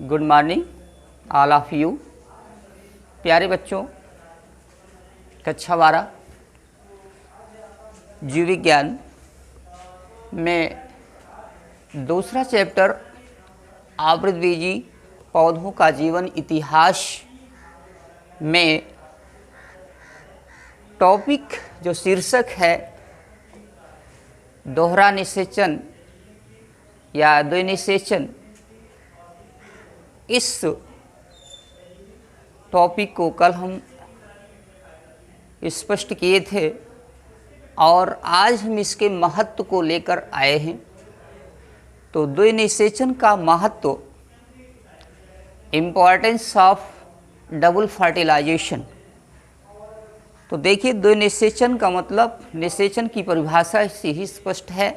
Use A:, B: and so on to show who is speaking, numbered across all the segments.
A: Good morning all of you. प्यारे बच्चों, कक्षा 12 जीव विज्ञान में दूसरा चैप्टर आवृतबीजी पौधों का जीवन इतिहास में टॉपिक जो शीर्षक है दोहरा निषेचन या द्विनिषेचन, इस टॉपिक को कल हम स्पष्ट किए थे और आज हम इसके महत्व को लेकर आए हैं। तो द्विनिषेचन का महत्व, इम्पॉर्टेंस ऑफ डबल फर्टिलाइजेशन। तो देखिए, द्विनिषेचन का मतलब, निषेचन की परिभाषा से ही स्पष्ट है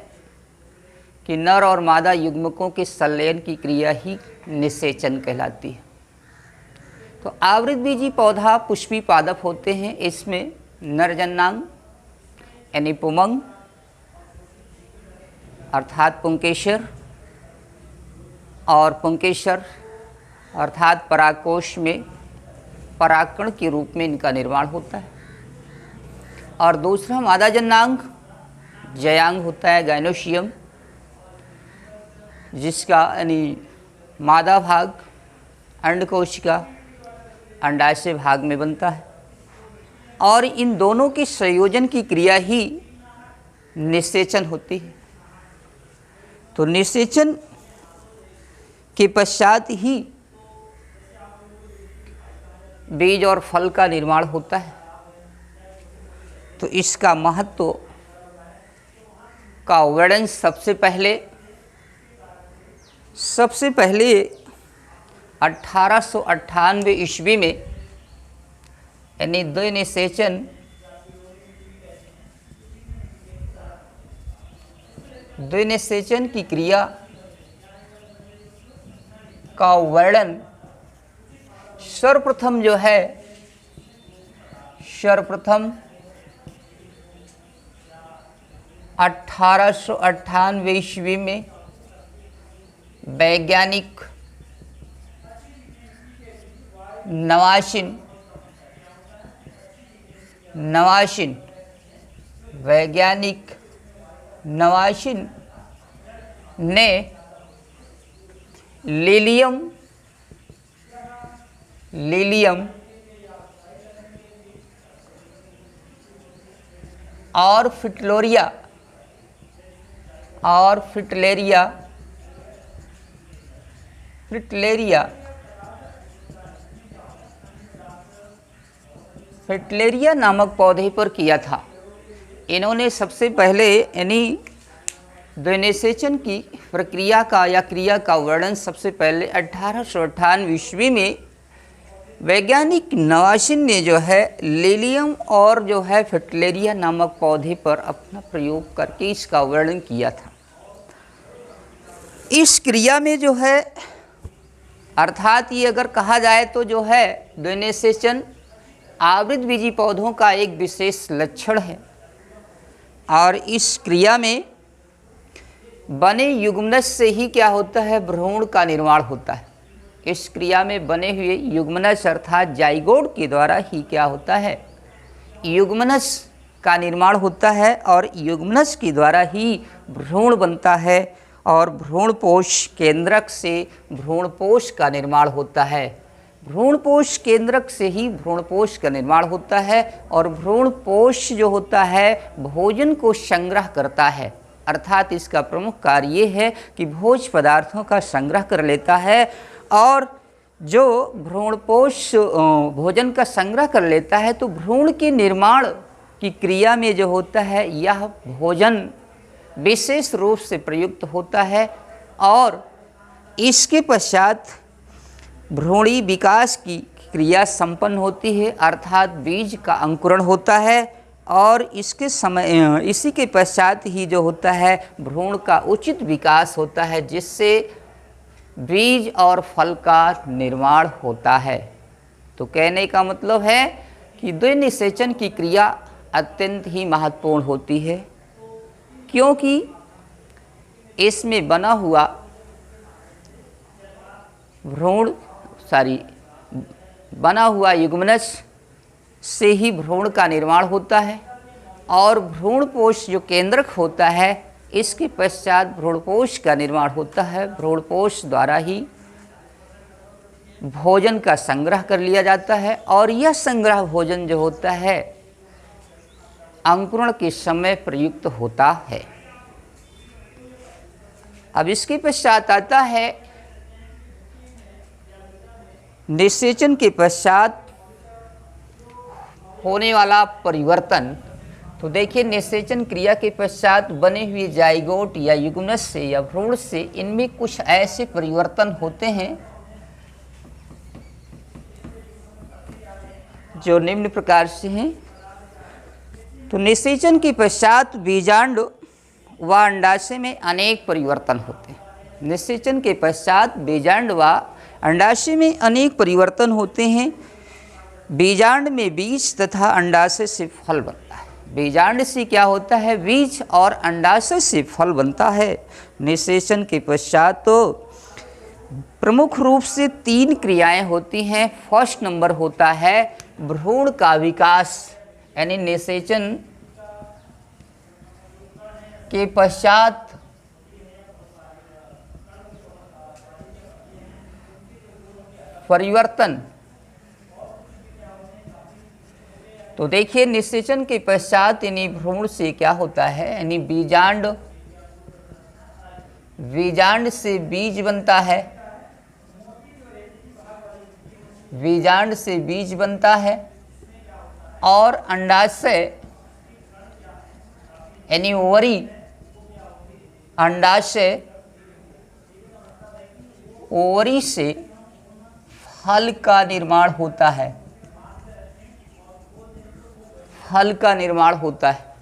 A: कि नर और मादा युग्मकों के संलयन की क्रिया ही निषेचन कहलाती है। तो आवृतबीजी पौधा पुष्पी पादप होते हैं। इसमें नरजन्नांग यानी पुमंग अर्थात पुंकेसर और पुंकेसर अर्थात परागकोश में परागकण के रूप में इनका निर्माण होता है। और दूसरा मादा जन्नांग जयांग होता है, गाइनोशियम, जिसका यानी मादा भाग अंडकोश का अंडाशय भाग में बनता है और इन दोनों के संयोजन की क्रिया ही निषेचन होती है। तो निषेचन के पश्चात ही बीज और फल का निर्माण होता है। तो इसका महत्व का वर्णन सबसे पहले 1898 ईस्वी में, यानी द्विनिषेचन की क्रिया का वर्णन सर्वप्रथम 1898 ईस्वी में वैज्ञानिक नवाशिन ने लिलियम और फ्रिटलेरिया नामक पौधे पर किया था। इन्होंने सबसे पहले यानी द्विनिषेचन की प्रक्रिया का या क्रिया का वर्णन सबसे पहले 1898 ईस्वी में वैज्ञानिक नवाशिन ने लिलियम और फ्रिटलेरिया नामक पौधे पर अपना प्रयोग करके इसका वर्णन किया था। इस क्रिया में अर्थात ये अगर कहा जाए तो द्विनिषेचन आवृतबीजी पौधों का एक विशेष लक्षण है और इस क्रिया में बने युग्मनज से ही क्या होता है, भ्रूण का निर्माण होता है। इस क्रिया में बने हुए युग्मनज अर्थात जाइगोट के द्वारा ही क्या होता है, युग्मनज का निर्माण होता है और युग्मनज के द्वारा ही भ्रूण बनता है और भ्रूणपोष केंद्रक से भ्रूणपोष का निर्माण होता है। भ्रूणपोष केंद्रक से ही भ्रूणपोष का निर्माण होता है और भ्रूणपोष जो होता है भोजन को संग्रह करता है, अर्थात इसका प्रमुख कार्य ये है कि भोज्य पदार्थों का संग्रह कर लेता है। और जो भ्रूणपोष भोजन का संग्रह कर लेता है तो भ्रूण के निर्माण की क्रिया में जो होता है यह भोजन विशेष रूप से प्रयुक्त होता है और इसके पश्चात भ्रूणी विकास की क्रिया संपन्न होती है, अर्थात बीज का अंकुरण होता है और इसी के पश्चात ही जो होता है भ्रूण का उचित विकास होता है, जिससे बीज और फल का निर्माण होता है। तो कहने का मतलब है कि द्विनिषेचन की क्रिया अत्यंत ही महत्वपूर्ण होती है, क्योंकि इसमें बना हुआ बना हुआ युग्मनज से ही भ्रूण का निर्माण होता है और भ्रूणपोष जो केंद्रक होता है इसके पश्चात भ्रूणपोष का निर्माण होता है। भ्रूणपोष द्वारा ही भोजन का संग्रह कर लिया जाता है और यह संग्रह भोजन जो होता है अंकुरण के समय प्रयुक्त होता है। अब इसके पश्चात आता है निषेचन के पश्चात होने वाला परिवर्तन। तो देखिए, निषेचन क्रिया के पश्चात बने हुए जाइगोट या युग्मनज से या भ्रूण से इनमें कुछ ऐसे परिवर्तन होते हैं जो निम्न प्रकार से हैं। तो निषेचन के पश्चात बीजांड व अंडाशय में अनेक परिवर्तन होते हैं। निषेचन के पश्चात बीजांड व अंडाशय में अनेक परिवर्तन होते हैं। बीजांड में बीज तथा अंडाशय से फल बनता है। बीजांड से क्या होता है? बीज और अंडाशय से फल बनता है। निषेचन के पश्चात तो प्रमुख रूप से 3 क्रियाएं होती हैं। फर्स्ट नंबर होता है भ्रूण का विकास, यानी निषेचन के पश्चात परिवर्तन। तो देखिए, निषेचन के पश्चात यानी भ्रूण से क्या होता है, यानी बीजांड से बीज बनता है। बीजांड से बीज बनता है और अंडाशय यानी ओवरी, अंडाशय ओवरी से फल का निर्माण होता है। फल का निर्माण होता है।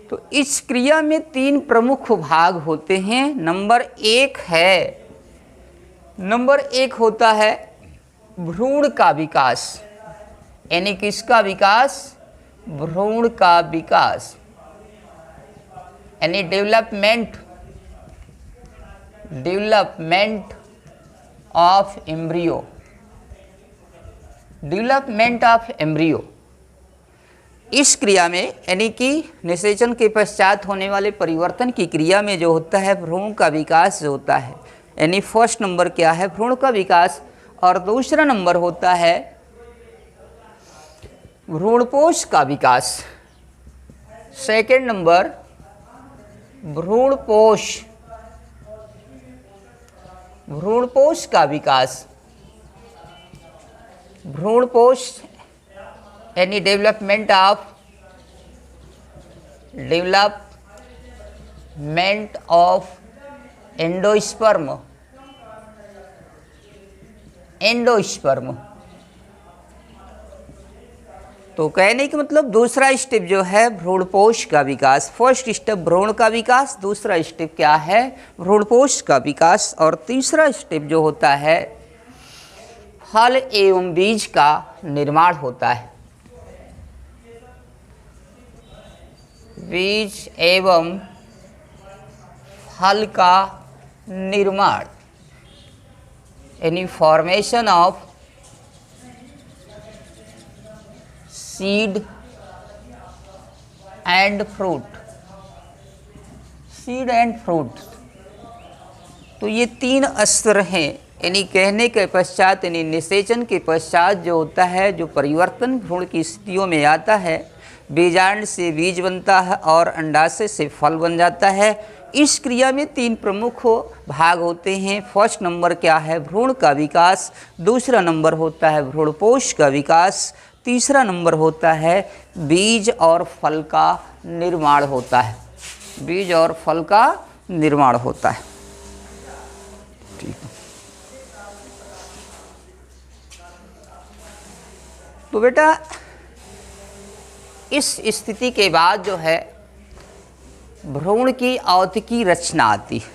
A: तो इस क्रिया में 3 प्रमुख भाग होते हैं। नंबर 1 होता है भ्रूण का विकास, यानी किसका विकास? भ्रूण का विकास, यानी development of embryo. Development of embryo इस क्रिया में, यानी कि निषेचन के पश्चात होने वाले परिवर्तन की क्रिया में जो होता है भ्रूण का विकास जो होता है, यानी फर्स्ट नंबर क्या है? भ्रूण का विकास। और दूसरा नंबर होता है भ्रूणपोष का विकास। सेकेंड नंबर भ्रूणपोष का विकास। भ्रूणपोष यानी डेवलपमेंट ऑफ एंडोस्पर्म। तो कहने का मतलब दूसरा स्टेप जो है भ्रूणपोष का विकास। फर्स्ट स्टेप भ्रूण का विकास, दूसरा स्टेप क्या है? भ्रूणपोष का विकास। और तीसरा स्टेप जो होता है फल एवं बीज का निर्माण होता है। बीज एवं फल का निर्माण, यानी formation of seed and fruit. तो ये 3 अस्त्र हैं, यानी कहने के पश्चात, यानी निषेचन के पश्चात जो होता है, जो परिवर्तन भ्रूण की स्थितियों में आता है, बीजांड से बीज बनता है और अंडाशय से फल बन जाता है। इस क्रिया में 3 प्रमुख भाग होते हैं। फर्स्ट नंबर क्या है? भ्रूण का विकास। दूसरा नंबर होता है भ्रूणपोष का विकास। तीसरा नंबर होता है बीज और फल का निर्माण होता है। बीज और फल का निर्माण होता है। ठीक है। तो बेटा इस स्थिति के बाद जो है भ्रूण की औतिकी रचना आती है,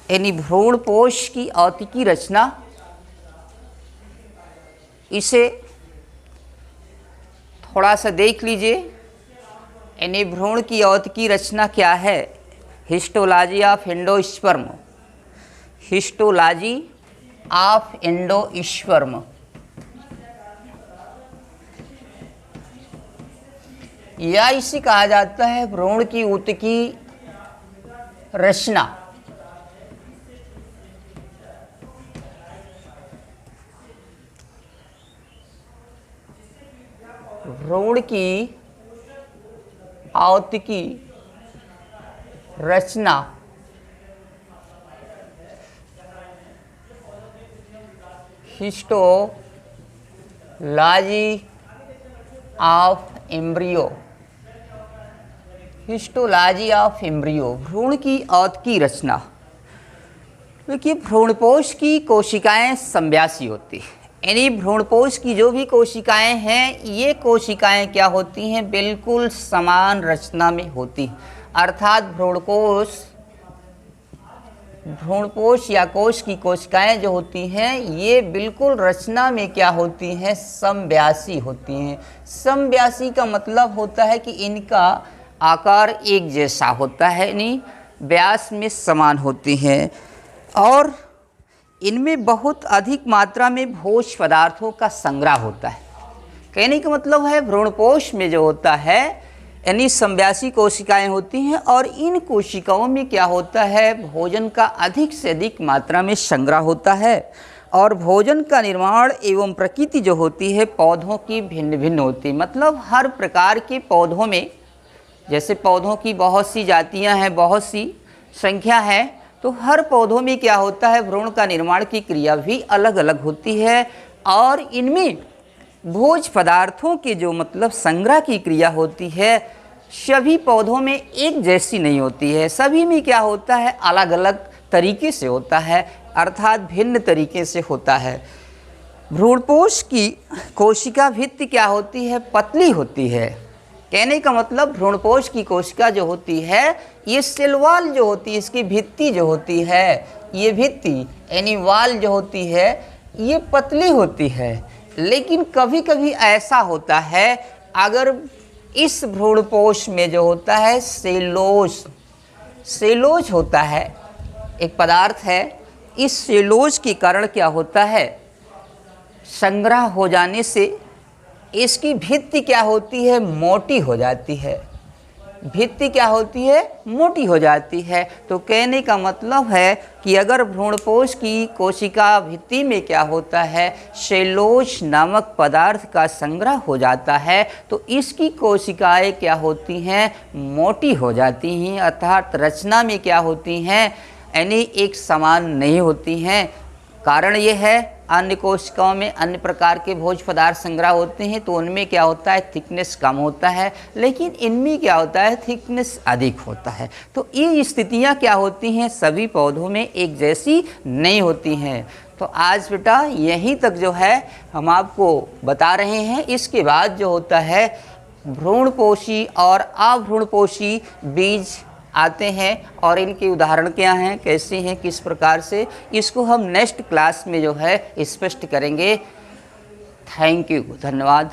A: यानी भ्रूणपोष की औतिकी रचना। इसे थोड़ा सा देख लीजिए, यानी भ्रूण की औतिकी रचना क्या है? Histology of endosperm. Histology of endosperm, या इसे कहा जाता है भ्रूण की ऊतकी रचना। भ्रूण की ऊतकी रचना histology of embryo, histology of embryo, भ्रूण की ऊतकी रचना। देखिए भ्रूणपोष की कोशिकाएं समव्यासी होती हैं, यानी भ्रूणपोष की जो भी कोशिकाएं हैं ये कोशिकाएं क्या होती हैं, बिल्कुल समान रचना में होती हैं। अर्थात भ्रूणपोष या कोश की कोशिकाएं जो होती हैं ये बिल्कुल रचना में क्या होती हैं, समव्यासी होती हैं। समव्यासी का मतलब होता है कि इनका आकार एक जैसा होता है, यानी व्यास में समान होती हैं और इनमें बहुत अधिक मात्रा में भोज्य पदार्थों का संग्रह होता है। कहने का मतलब है भ्रूणपोष में जो होता है यानी समव्यासी कोशिकाएं होती हैं और इन कोशिकाओं में क्या होता है, भोजन का अधिक से अधिक मात्रा में संग्रह होता है और भोजन का निर्माण एवं प्रकृति जो होती है पौधों की भिन्न भिन्न होती है। मतलब हर प्रकार के पौधों में, जैसे पौधों की बहुत सी जातियां हैं, बहुत सी संख्या है, तो हर पौधों में क्या होता है, भ्रूण का निर्माण की क्रिया भी अलग अलग होती है और इनमें भोज्य पदार्थों के जो मतलब संग्रह की क्रिया होती है सभी पौधों में एक जैसी नहीं होती है, सभी में क्या होता है अलग अलग तरीके से होता है, अर्थात भिन्न तरीके से होता है। भ्रूणपोष की कोशिका भित्ति क्या होती है, पतली होती है। कहने का मतलब भ्रूणपोष की कोशिका जो होती है ये सेल वॉल जो होती है, इसकी भित्ति जो होती है, ये भित्ति यानी वॉल जो होती है ये पतली होती है। लेकिन कभी कभी ऐसा होता है अगर इस भ्रूणपोष में जो होता है सेलोज होता है, एक पदार्थ है, इस सेलोज के कारण क्या होता है, संग्रह हो जाने से इसकी भित्ति क्या होती है, मोटी हो जाती है। भित्ति क्या होती है, मोटी हो जाती है। तो कहने का मतलब है कि अगर भ्रूणपोष की कोशिका भित्ति में क्या होता है, सेलोज नामक पदार्थ का संग्रह हो जाता है तो इसकी कोशिकाएं क्या होती हैं, मोटी हो जाती हैं, अर्थात रचना में क्या होती हैं, यानी एक समान नहीं होती हैं। कारण ये है अन्य कोशिकाओं में अन्य प्रकार के भोज्य पदार्थ संग्रह होते हैं तो उनमें क्या होता है, थिकनेस कम होता है, लेकिन इनमें क्या होता है, थिकनेस अधिक होता है। तो ये स्थितियाँ क्या होती हैं, सभी पौधों में एक जैसी नहीं होती हैं। तो आज बेटा यहीं तक जो है हम आपको बता रहे हैं। इसके बाद जो होता है भ्रूणपोषी और अभ्रूणपोषी बीज आते हैं और इनके उदाहरण क्या हैं, कैसे हैं, किस प्रकार से, इसको हम नेक्स्ट क्लास में जो है स्पष्ट करेंगे। थैंक यू, धन्यवाद।